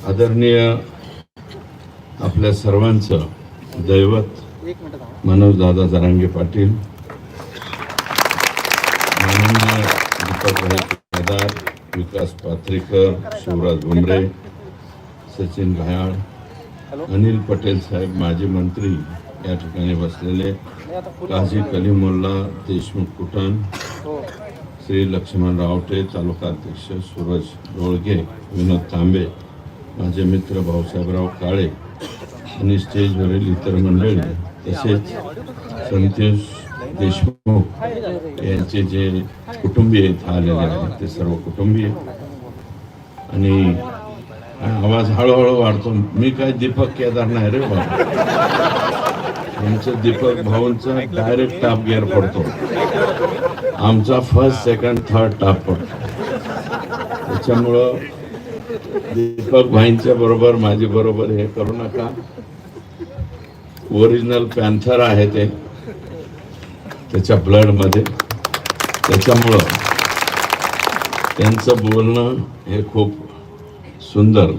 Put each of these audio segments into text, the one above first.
आदरणीय आपल्या सर्वांचं दैवत मनोजदादा जरांगे पाटील, माननीय दीपकभाई केदार, विकास पात्रेकर, शिवराज भुमरे, सचिन घायाळ, अनिल पटेल साहेब, माजी मंत्री या ठिकाणी बसलेले, काझी कलीमुल्ला, देशमुख कुटन, श्री लक्ष्मण रावटे, तालुका अध्यक्ष सूरज डोळगे, विनोद तांबे, माझे मित्र भाऊसाहेबराव काळे आणि स्टेजवरील इतर मंडळी, तसेच संतोष देशमुख यांचे जे कुटुंबीय इथं आलेले आहेत ते सर्व कुटुंबीय. आणि आवाज हळूहळू वाढतो. मी काय दीपक केदार नाही रे बाबा, आमचं दीपक भाऊंचा डायरेक्ट टॉप गिअर पडतो, आमचा फर्स्ट सेकंड थर्ड टॉप पडतो. त्याच्यामुळं दीपक भाईंच्या बरोबर माझी बरोबर हे करू नका. ओरिजिनल पॅन्थर आहे ते त्याच्या ब्लड मध्ये, त्याच्यामुळं त्यांचं बोलणं हे खूप सुंदर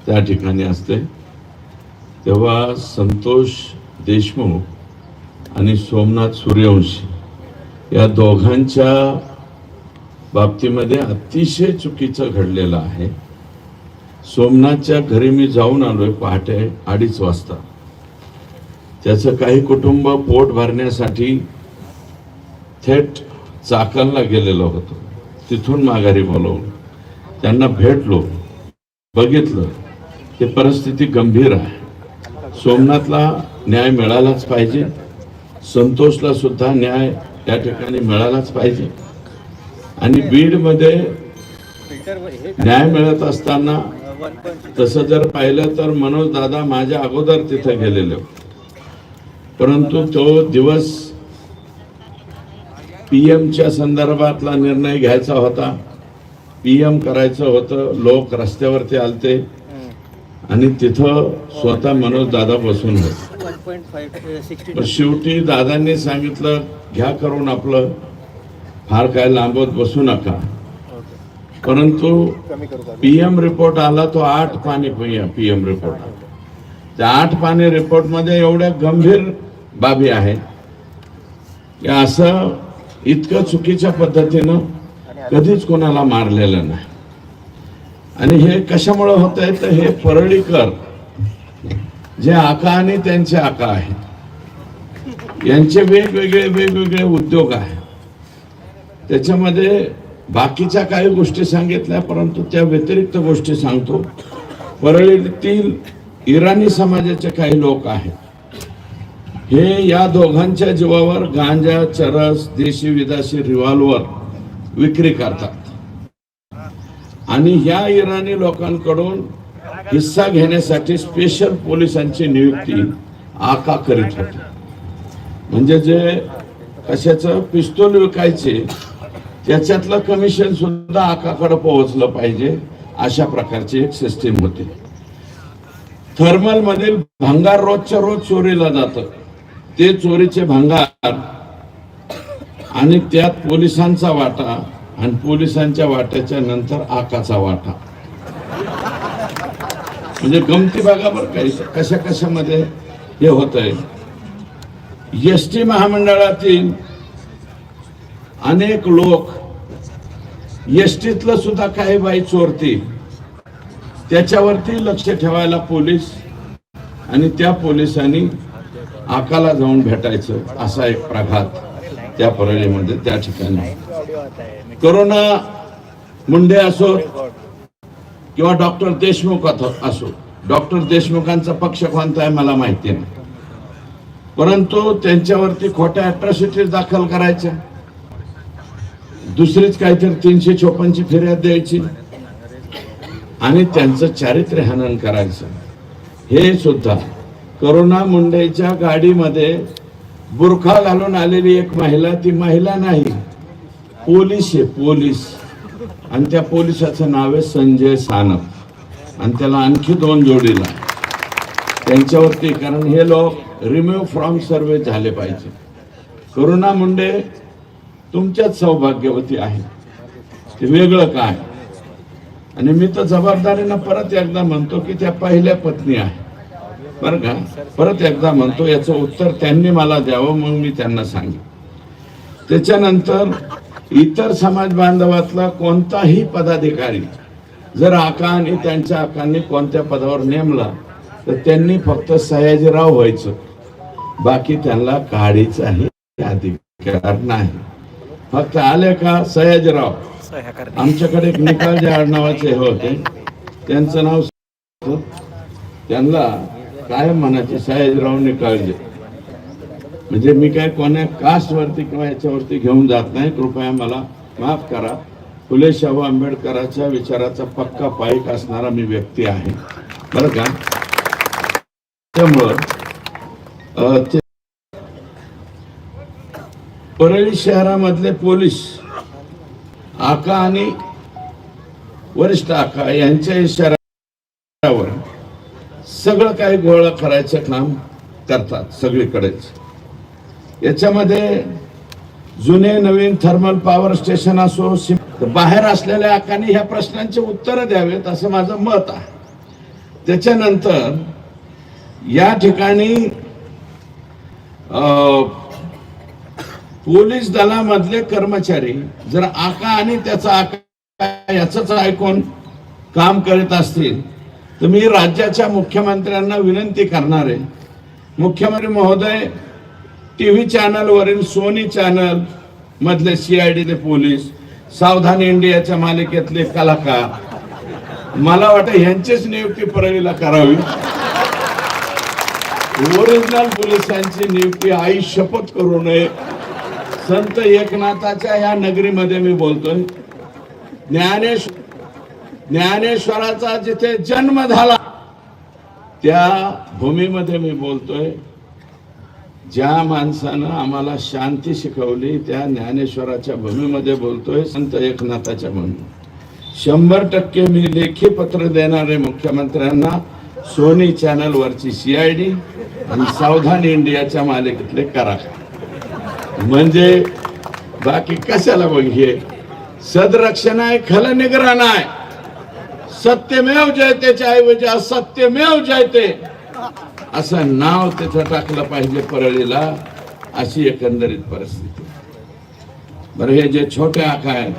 त्या ठिकाणी असते. तेव्हा संतोष देशमुख आणि सोमनाथ सूर्यवंशी या दोघांच्या बाबतीमध्ये अतिशय चुकीचं घडलेलं आहे. सोमनाथच्या घरी मी जाऊन आलोय पहाटे 2:30 वाजता. त्याचं काही कुटुंब पोट भरण्यासाठी थेट चाकणला गेलेलं होतं, तिथून माघारी बोलवून त्यांना भेटलो, बघितलं ते परिस्थिती गंभीर आहे. सोमनाथला न्याय मिळालाच पाहिजे, संतोषला सुद्धा न्याय त्या ठिकाणी मिळालाच पाहिजे. आणि बीडमध्ये न्याय मिळत असताना तसं जर पाहिलं तर मनोज दादा माझ्या अगोदर तिथे गेलेले, परंतु तो दिवस पीएमच्या संदर्भातला निर्णय घ्यायचा होता, पीएम करायचं होतं. लोक रस्त्यावरती आलते आणि तिथं स्वतः मनोज दादा बसून होते. शेवटी दादांनी सांगितलं घ्या करून आपलं, फार काय लांबत बसू नका. परंतु पीएम रिपोर्ट आला तो 8 पानी पीएम रिपोर्ट. त्या 8 पानी रिपोर्ट मध्ये एवढ्या गंभीर बाबी आहेत की असं इतकं चुकीच्या पद्धतीनं कधीच कोणाला मारलेलं नाही. आणि हे कशामुळे होत आहे तर हे परळीकर जे आका आणि त्यांचे आका आहेत यांचे वेगवेगळे उद्योग आहेत. त्याच्यामध्ये बाकीच्या काही गोष्टी सांगितल्या, परंतु त्या व्यतिरिक्त गोष्टी सांगतो. परळीतील इराणी समाजाचे काही लोक आहेत, हे या दोघांच्या जीवावर गांजा, चरस, देशी विदेशी रिव्हॉल्वर विक्री करतात. आणि ह्या इराणी लोकांकडून हिस्सा घेण्यासाठी स्पेशल पोलिसांची नियुक्ती आका करीत होते. म्हणजे जे कशाचं पिस्तूल विकायचे त्याच्यातलं कमिशन सुद्धा आकाकडे पोहोचलं पाहिजे, अशा प्रकारची एक सिस्टीम होती. थर्मल मधील भंगार रोजच्या रोज चोरीला जातं, ते चोरीचे भंगार आणि त्यात पोलिसांचा वाटा आणि पोलिसांच्या वाट्याच्या नंतर आकाचा वाटा. म्हणजे गमती बघा बरं काही कशा कशामध्ये हे होत आहे. एसटी महामंडळातील अनेक लोक एसटीतलं सुद्धा काही बाई चोरतील, त्याच्यावरती लक्ष ठेवायला पोलीस आणि त्या पोलिसांनी आकाला जाऊन भेटायचं, असा एक प्रघात त्या परळीमध्ये त्या ठिकाणी. करोना मुंडे असो किंवा डॉक्टर देशमुख असो, डॉक्टर देशमुखांचा पक्ष कोणता आहे मला माहिती नाही, परंतु त्यांच्यावरती खोट्या अट्रॉसिटीज दाखल करायच्या, दुसरीच काहीतरी 354ची फिर्याद द्यायची आणि त्यांचं चारित्र्य हनन करायचं. हे सुद्धा करोना मुंडेच्या गाडीमध्ये बुरखा घालून आलेली एक महिला, ती महिला नाही पोलीस आहे, पोलीस. आणि त्या पोलिसाचं नाव आहे संजय सानप आणि त्याला आणखी 2 जोडीला त्यांच्यावरती, कारण हे लोक रिमूव्ह फ्रॉम सर्व्हिस झाले पाहिजे. करुणा मुंडे तुमच्याच सौभाग्यवती आहे, ते वेगळं काय. आणि मी तर जबाबदारीनं परत एकदा म्हणतो की त्या पहिल्या पत्नी आहे बरं का. परत एकदा म्हणतो, याचं उत्तर त्यांनी मला द्यावं, मग मी त्यांना सांगेन. त्याच्यानंतर इतर समाज बांधवातला कोणताही पदाधिकारी जर आका आणि त्यांच्या आकांनी कोणत्या पदावर नेमला तर त्यांनी फक्त सयाजीराव व्हायचं, बाकी त्यांना काढीचाही अधिकार नाही. फक्त आले का सयाजीराव. आमच्याकडे एक निकालजे आडनावाचे होते, त्यांचं नाव त्यांना काय म्हणायचे सयाजीराव निकालजे. म्हणजे मी काय कोण्या कास्ट वरती किंवा याच्यावरती घेऊन जात नाही, कृपया मला माफ करा. फुले शाहू आंबेडकरांच्या विचाराचा पक्का पाईक असणारा मी व्यक्ती आहे बरं का. त्यामुळं परळी शहरामधले पोलीस आका आणि वरिष्ठ आका यांच्या इशाऱ्यावर सगळं काही गोळा करायचं काम करतात सगळीकडेच. याच्यामध्ये जुने नवीन थर्मल पॉवर स्टेशन असो, बाहेर असलेल्या आकांनी ह्या प्रश्नांची उत्तरं द्यावेत असं माझं मत आहे. त्याच्यानंतर या ठिकाणी पोलीस दलामधले कर्मचारी जर आका आणि त्याचा आका याच ऐकून काम करत असतील तर मी राज्याच्या मुख्यमंत्र्यांना विनंती करणार आहे, मुख्यमंत्री महोदय, टीव्ही चॅनलवरील सोनी चॅनल मधले CID पोलीस, सावधान इंडियाच्या मालिकेतले कलाकार, मला वाटतं यांचीच नियुक्ती परळीला करावी. ओरिजिनल पोलिसांची नियुक्ती आई शपथ करू नये. संत एकनाथाच्या या नगरीमध्ये मी बोलतोय, ज्ञानेश्वराचा जिथे जन्म झाला त्या भूमीमध्ये मी बोलतोय. ज्या माणसानं आम्हाला शांती शिकवली त्या ज्ञानेश्वराच्या भूमीमध्ये बोलतोय, संत एकनाथाच्या भूमी. 100% मी लेखी पत्र देणारे मुख्यमंत्र्यांना सोनी चॅनल वरची CID आणि सावधान इंडियाच्या मालिकेतले करा. म्हणजे बाकी कशाला बघ, हे सदरक्षण आहे, खलनिग्रहण आहे. सत्यमेव जयतेच्या ऐवजी असत्यमेव जयते असं नाव तिथं टाकलं पाहिजे परळीला, अशी एकंदरीत परिस्थिती. बरं, हे जे छोटे आका आहेत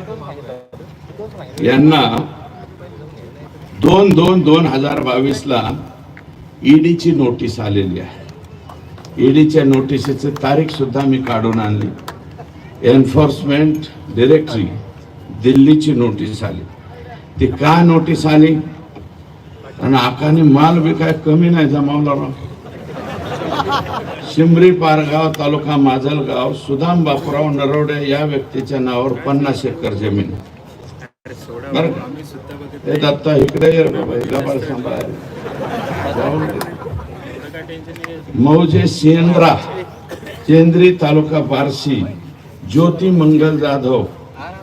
यांना 2/2/2022 EDची नोटीस आलेली आहे. EDच्या नोटिसीची तारीख सुद्धा मी काढून आणली. एन्फोर्समेंट डायरेक्टरी दिल्लीची नोटीस आली. ती का नोटीस आली? आणि आकाने माल बी काय कमी नाही जमावला राव. शिमरी पारगाव तालुका माजलगाव सुदाम बापूराव नरवडे या व्यक्तीच्या नावावर 50 एकर जमीन. बरं, हे दत्ता इकडे ये बाबा, गबाळ सांभाळ. मौजे सेंद्री तालुका बार्शी ज्योती मंगल जाधव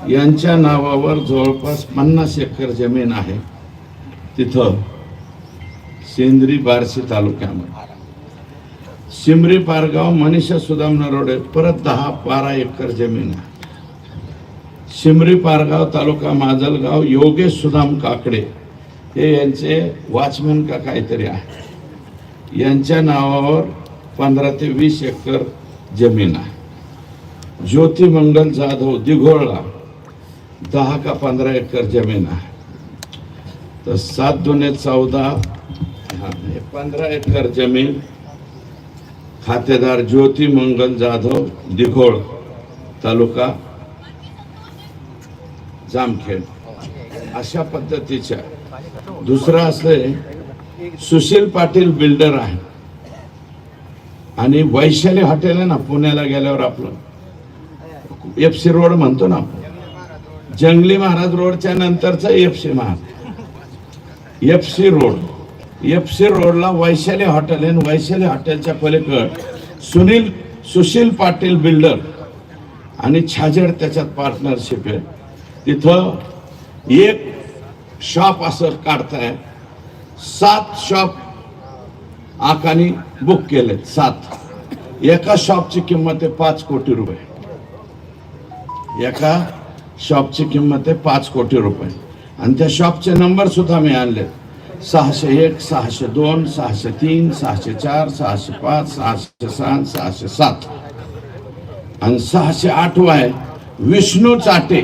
यांच्या नावावर जवळपास 50 एकर जमीन आहे. तिथं सेंद्री बार्शी तालुक्यामध्ये शिमरी पारगाव मनीषा सुदाम नरोडे परत 10-12 एकर जमीन आहे. शिमरी पारगाव तालुका माजलगाव योगेश सुदाम काकडे हे यांचे वॉचमॅन का काहीतरी आहे, यांच्या नावावर 15 ते 20 एकर जमीन आहे. ज्योती मंगल जाधव दिघोळला 10 का 15 एकर जमीन आहे. तर 7 दुने 14 15 एकर जमीन. खातेदार ज्योती मंगल जाधव दिघोळ तालुका जामखेड. अशा पद्धतीच्या. दुसरं असले सुशील पाटील बिल्डर आहे आणि वैशाली हॉटेल आहे ना पुण्याला गेल्यावर आपलं FC रोड म्हणतो ना आपण, जंगली महाराज रोडच्या नंतरचा FC रोडला वैशाली हॉटेल आहे. वैशाली हॉटेलच्या पलीकड सुशील पाटील बिल्डर आणि छाजेड त्याच्यात पार्टनरशिप आहे. तिथं एक शॉप असं काढताय, 7 शॉप आकानी बुक केलेत. 7. एका शॉपची किंमत आहे 5 कोटी रुपये. एका शॉपची किंमत आहे 5 कोटी रुपये. आणि त्या शॉपचे नंबर सुद्धा मी आणले, 601, 602, 603, 604, 605, 606, 607 आणि 608 आहे विष्णू चाटे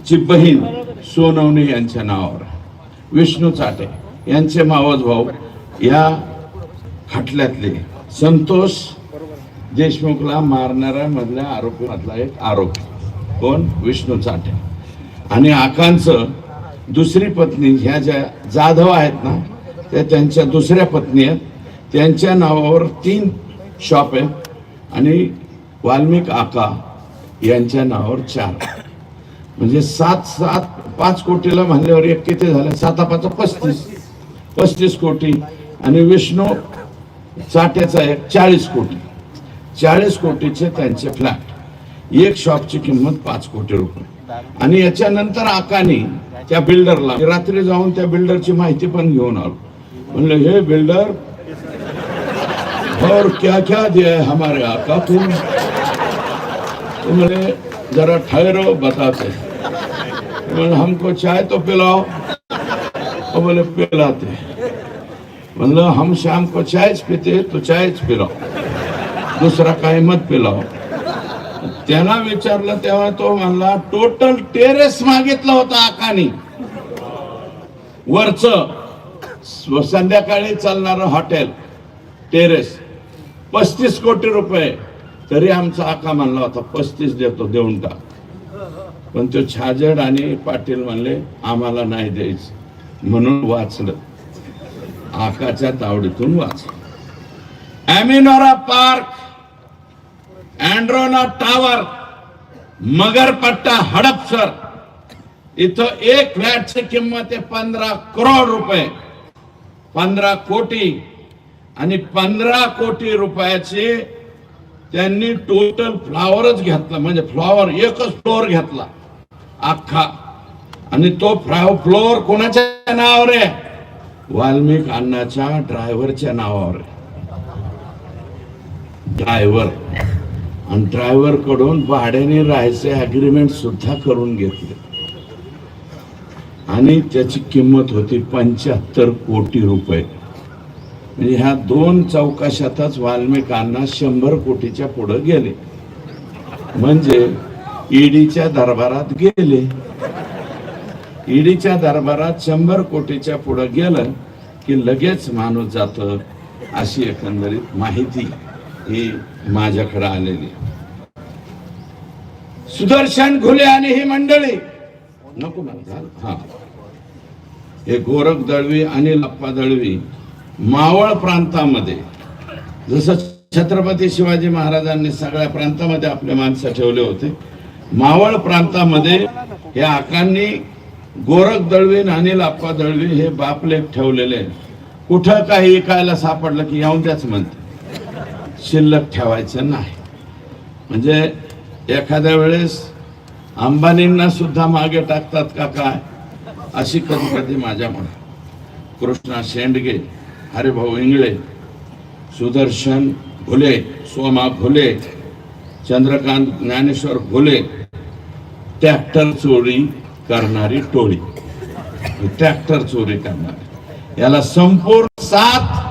ची बहीण सोनवणे यांच्या नावावर. विष्णू चाटे यांचे मावस भाऊ या खटल्यातले संतोष देशमुखला मारणाऱ्या मधल्या आरोपी मधला एक आरोपी कोण, विष्णू चाटे. आणि आकांचं दुसरी पत्नी ह्या ज्या जाधव आहेत ना, त्या त्यांच्या दुसऱ्या पत्नी आहेत, त्यांच्या नावावर 3 शॉप आहेत आणि वाल्मिक आका यांच्या नावावर 4. म्हणजे 5 कोटीला म्हणल्यावर एक किती झालं, 7 35 कोटी. आणि विष्णू चाट्याचा एक 40 कोटी. 40 कोटीचे त्यांचे फ्लॅट, एक शॉपची किंमत 5 कोटी रुपये. आणि याच्यानंतर आकानी त्या बिल्डरला रात्री जाऊन त्या बिल्डरची माहिती पण घेऊन आलो. म्हणलं हे बिल्डर और क्या क्या दिया है हमारे आका को, तो बोले जरा ठहरो बताते. बोले हमको चाय तो पिलाओ, तो बोले पिलाते. मतलब हम शाम को चाय पीते तो चाय पिलाओ, दुसरा काही मत पिलाओ. त्यांना विचारलं तेव्हा तो म्हणला टोटल टेरेस मागितलं होतं आकानी, वरच संध्याकाळी चालणारं हॉटेल टेरेस 35 कोटी रुपये. तरी आमचा आका म्हणला होता 35 देतो, देऊन टाक. पण तो छाजड आणि पाटील म्हणले आम्हाला नाही द्यायचं, म्हणून वाचलं, आकाच्या तावडीतून वाचलं. अमिनोरा पार्क, अँड्रोना टावर, मगरपट्टा, हडपसर इथं एक फ्लॅटची किंमत आहे 15 करोड रुपये, 15 कोटी. आणि 15 कोटी रुपयाचे त्यांनी टोटल फ्लॉवरच घेतला, म्हणजे फ्लॉवर एकच फ्लोअर घेतला अख्खा. आणि तो फ्लोअर कोणाच्या नावावर आहे, वाल्मिक अण्णाच्या ड्रायव्हरच्या नावावर आहे. ड्रायव्हर आणि ड्रायव्हर कडून भाड्याने राहायचे अग्रीमेंट सुद्धा करून घेतले. आणि त्याची किंमत होती 75 कोटी रुपये. म्हणजे ह्या 2 चौकशातच वाल्मिकांना 100 कोटीच्या पुढे गेले. म्हणजे ईडीच्या दरबारात गेले. ईडीच्या दरबारात 100 कोटीच्या पुढे गेलं की लगेच माणूस जात, अशी एकंदरीत माहिती ही माझ्याकडे आलेली. सुदर्शन घुले आणि ही मंडळी नको म्हणतात. हा, हे गोरख दळवी, अनिल अप्पा दळवी मावळ प्रांतामध्ये, जसं छत्रपती शिवाजी महाराजांनी सगळ्या प्रांतामध्ये आपले माणसं ठेवले होते, मावळ प्रांतामध्ये या आकांनी गोरख दळवी आणि अनिल अप्पा दळवी हे बापलेख ठेवलेले. कुठं काही ऐकायला सापडलं की येऊन द्याच म्हणते, शिल्लक ठेवायचं नाही. म्हणजे एखाद्या वेळेस अंबानींना सुद्धा मागे टाकतात का काय, अशी कधी कधी माझ्या मनात. कृष्णा शेंडगे, हरिभाऊ इंगळे, सुदर्शन घुले, सोमा घुले, चंद्रकांत ज्ञानेश्वर घुले, ट्रॅक्टर चोरी करणारी टोळी, ट्रॅक्टर चोरी करणारी, याला संपूर्ण साथ.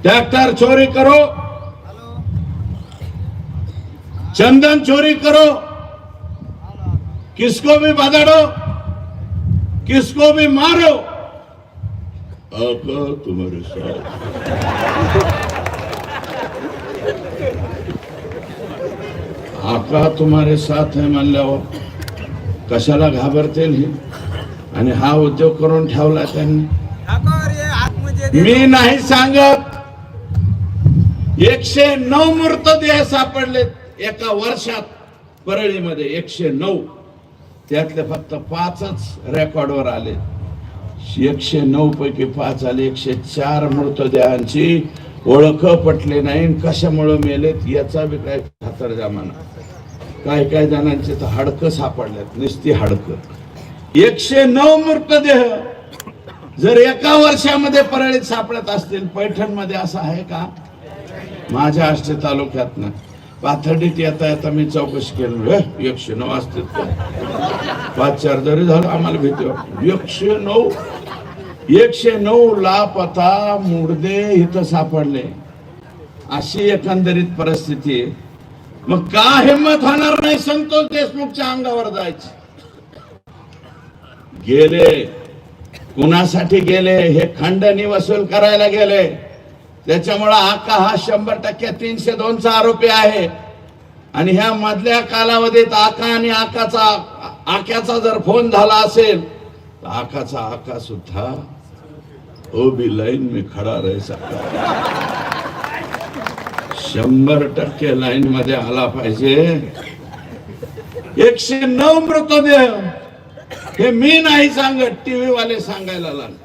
ट्रैक्टर चोरी करो, चंदन चोरी करो, किसको भी बदड़ो, किसको भी मारो, आका तुम्हारे साथ. आका तुम्हारे साथ है म्हणल्यावर कशाला घाबरतील हे. आणि हा उद्योग करून ठेवला त्यांनी. मी नाही सांगत, 109 मृतदेह सापडलेत एका वर्षात परळीमध्ये. 109, त्यातले फक्त 5च रेकॉर्डवर आले. 109 पैकी 5 आले. 104 मृतदेहांची ओळख पटली नाही. कशामुळे मेलेत याचा बी काय खातरजमाना. काय जणांचे तर हाडकं सापडल्यात, नुसती हाडकं. 109 मृतदेह जर एका वर्षामध्ये परळीत सापडत असतील, पैठण मध्ये असं आहे का? माझ्या आष्टे तालुक्यात पाथर्डीत येता येता मी चौकशी केली, 109 असतात का? 5-4 जरी झालं आम्हाला भीती वाटते. 109 लापता मुर्दे इथं सापडले. अशी एकंदरीत परिस्थिती आहे. मग का हिंमत होणार नाही संतोष देशमुखच्या अंगावर जायची? गेले कुणासाठी गेले? हे खंडणी वसूल करायला गेले. त्याच्यामुळे आका हा 100% 302चा आरोपी आहे. आणि ह्या मधल्या कालावधीत आका आणि आक्याचा जर फोन झाला असेल तर आकाचा आका सुद्धा वो भी लाइन में खड़ा रह सकता, 100% लाईन मध्ये आला पाहिजे. 109 मृतदेह हे मी नाही सांगत, टीव्ही वाले सांगायला लागले.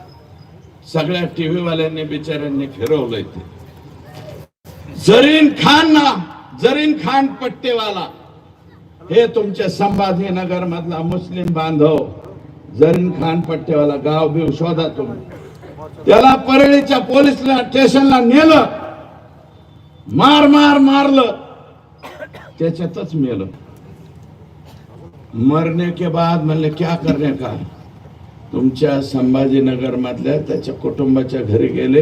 सगळ्या टीव्ही वाल्यांनी बिचाऱ्यांनी फिरवलंय ते. जरीन खान पट्टेवाला हे तुमचे संभाजीनगर मधला मुस्लिम बांधव, जरीन खान पट्टेवाला, गाव बिव शोधा तुम्ही. त्याला परळीच्या पोलीस स्टेशनला नेलं, मारलं, त्याच्यातच मेलं. मरने के बाद म्हणले क्या करने का? तुमच्या संभाजीनगर मधल्या त्याच्या कुटुंबाच्या घरी गेले,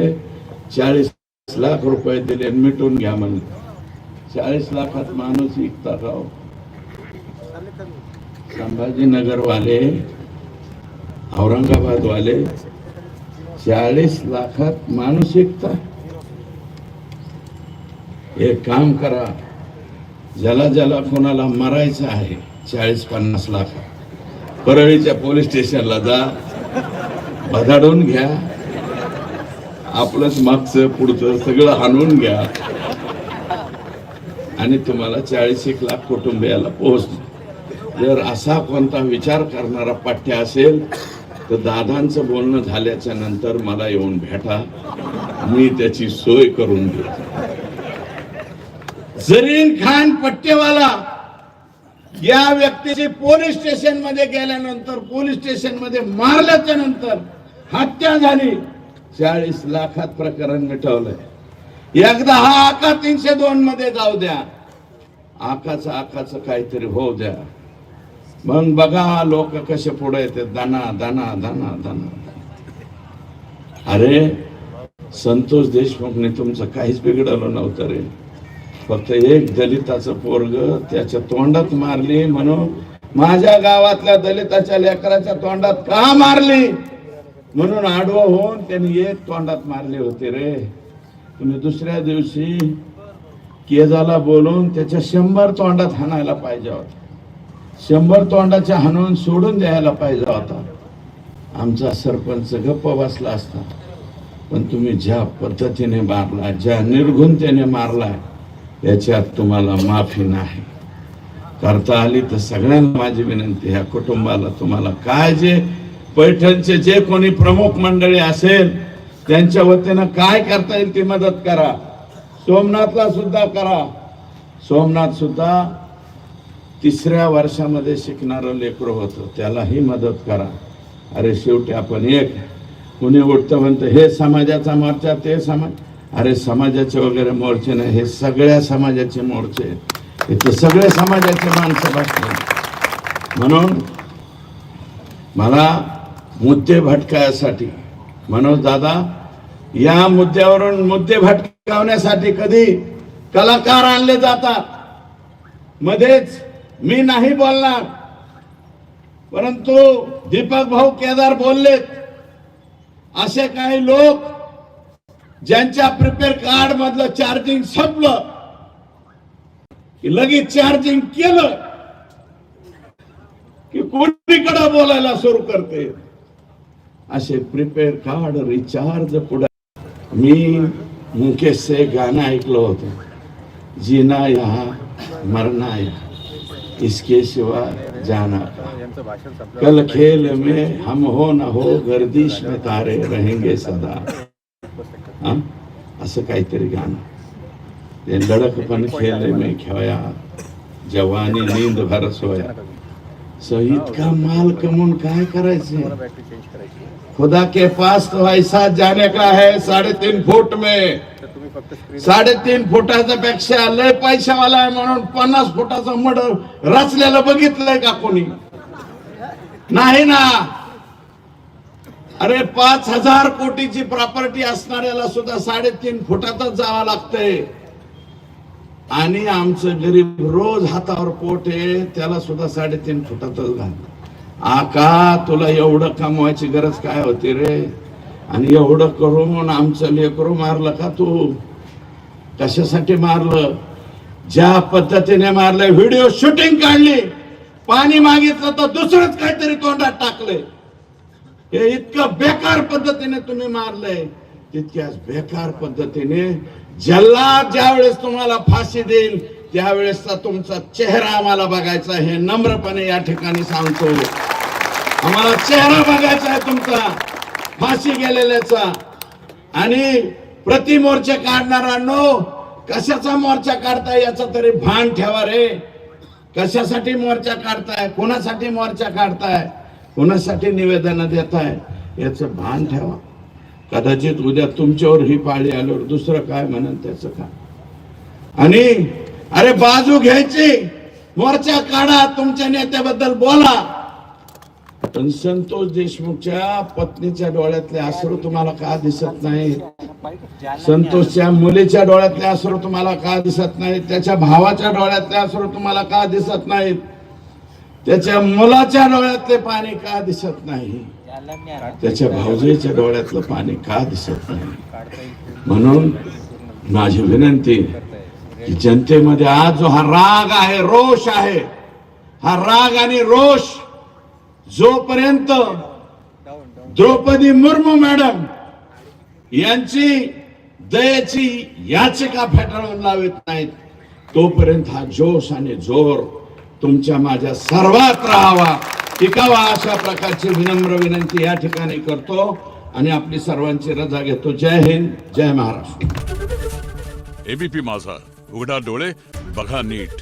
40 लाख रुपये दिले, मिटून घ्या म्हणले. 40 लाखात माणूस विकता राव. संभाजीनगर वाले, औरंगाबाद वाले 40 लाखात माणूस विकता. एक काम करा, ज्याला कोणाला मरायचं आहे 40-50 लाख परळीच्या पोलीस स्टेशनला जा, बधाडून घ्या, आपलंच मागचं पुढचं सगळं हाणून घ्या आणि तुम्हाला 40 लाख कुटुंबियाला पोहोचतो. जर असा कोणता विचार करणारा पट्ट्या असेल तर दादांचं बोलणं झाल्याच्या नंतर मला येऊन भेटा, मी त्याची सोय करून देतो. जरीन खान पट्टेवाला या व्यक्तीची पोलीस स्टेशन मध्ये गेल्यानंतर, पोलीस स्टेशन मध्ये मारल्याच्या नंतर हत्या झाली. 40 लाखात प्रकरण मिटवलंय. एकदा हा आका 302 मध्ये जाऊ द्या, आकाचं काहीतरी होऊ द्या, मग बघा लोक कसे पुढे येते. दाना दाना दाना दाना. अरे संतोष देशमुखने तुमचं काहीच बिघडवलं नव्हतं रे. फक्त एक दलिताचं पोरग त्याच्या तोंडात मारली म्हणून, माझ्या गावातल्या दलिताच्या लेकराच्या तोंडात का मारली म्हणून आडवं होऊन त्यांनी एक तोंडात मारले होते रे. तुम्ही दुसऱ्या दिवशी केजाला बोलून त्याच्या 100 तोंडात हाणायला पाहिजे होता. 100 तोंडाच्या हाणून सोडून द्यायला पाहिजे होता. आमचा सरपंच गप्प बसला असता. पण तुम्ही ज्या पद्धतीने मारला, ज्या निर्घुणतेने मारला, याच्यात तुम्हाला माफी नाही. करता आली तर सगळ्यांना माझी विनंती, ह्या कुटुंबाला तुम्हाला काय जे पैठणचे जे कोणी प्रमुख मंडळी असेल त्यांच्या वतीनं काय करता येईल ती मदत करा. सोमनाथला सुद्धा करा. सोमनाथ सुद्धा 3ऱ्या वर्षामध्ये शिकणारं लेकरं होतं, त्यालाही मदत करा. अरे शेवटी आपण एक, कुणी उठतं म्हणतं हे समाजाचा मोर्चा, ते समाज, अरे समाजाचे वगैरे मोर्चे नाही, हे सगळ्या समाजाचे मोर्चे, इथे सगळे समाजाचे माणसं बसले. म्हणून मला मुद्दे भटकायसाठी, मनोज दादा या मुद्द्यावरून मुद्दे भटकावण्यासाठी कधी कलाकार आणले जातात. मध्येच मी नाही बोलणार, परंतु दीपक भाऊ केदार बोललेत. असे काही लोक ज्यांच्या प्रिपेअर कार्ड मधलं चार्जिंग संपलं की लगेच चार्जिंग केलं की कोणीकडे बोलायला सुरू करते. असे प्रिपेअर कार्ड रिचार्ज पुढे. मी मुकेश से गाणं ऐकलं होतं, जीना यहाँ मरना यहाँ इसके सिवा जाना का, कल खेल में हम हो न हो गर्दिश में तारे रहेंगे सदा. असं काहीतरी गाणं. ते लड़कपन खेल में खोया जवानी नींद भर सोया. शहीद का माल कमून काय करायचे? खुदा के पास तो ऐसा जाने का है 3.5 फुट में 3.5 फुटाचा पेक्षा लय पैशावाला आहे म्हणून 50 फुटाचा मड रचलेलं बघितलंय का कोणी? नाही ना. अरे 5,000 कोटीची प्रॉपर्टी असणाऱ्याला सुद्धा 3.5 फुटातच जावं लागतंय. आणि आमचं गरीब रोज हातावर पोट आहे त्याला सुद्धा 3.5 फुटातच घाल. आका तुला एवढं कमवायची गरज काय होती रे? आणि एवढं करून आमचं लेकरू मारलं का तू? कशासाठी मारलं? ज्या पद्धतीने मारलंय, व्हिडिओ शूटिंग काढली, पाणी मागितलं तर दुसरंच काहीतरी तोंडात टाकले. हे इतकं बेकार पद्धतीने तुम्ही मारलंय. तितक्याच बेकार पद्धतीने जल्लाद ज्यावेळेस तुम्हाला फाशी देईल त्यावेळेसचा तुमचा चेहरा आम्हाला बघायचा. हे नम्रपणे या ठिकाणी सांगतो. आम्हाला चेहरा बघायचा आहे तुमचा फाशी गेलेल्याचा. आणि प्रति मोर्चा काढणाऱ्यांनो, कशाचा मोर्चा काढताय याचा तरी भान ठेवा रे. कशासाठी मोर्चा काढताय? कोणासाठी मोर्चा काढताय? कोणासाठी निवेदन देताय? याचं भान ठेवा. कदाचित उद्या तुमच्यावर ही पाळी आल्यावर दुसरं काय म्हणन त्याचं काय? आणि अरे बाजू घ्यायची, मोर्चा काढा, तुमच्या नेत्याबद्दल बोला. पण संतोष देशमुखच्या पत्नीच्या डोळ्यातले अश्रू तुम्हाला का दिसत नाही? संतोषच्या मुलीच्या डोळ्यातले अश्रू तुम्हाला का दिसत नाहीत? त्याच्या भावाच्या डोळ्यातले अश्रू तुम्हाला का दिसत नाहीत? त्याच्या मुलाच्या डोळ्यातले पाणी का दिसत नाही? त्याच्या भाऊजीच्या डोळ्यातलं पाणी का दिसत नाही? म्हणून माझी विनंती की जनतेमध्ये आज जो हा राग आहे, रोष आहे, हा राग आणि रोष जोपर्यंत द्रौपदी मुर्मू मॅडम यांची दयेची याचिका फेटाळून लावत नाहीत तोपर्यंत हा जोश आणि जोर तुमच्या माझ्या सर्वात राहावा, टिकावा, अशा प्रकारची विनम्र विनंती या ठिकाणी करतो आणि आपली सर्वांची रजा घेतो. जय हिंद, जय महाराष्ट्र. एबीपी माझा, उघडा डोळे बघा नीट.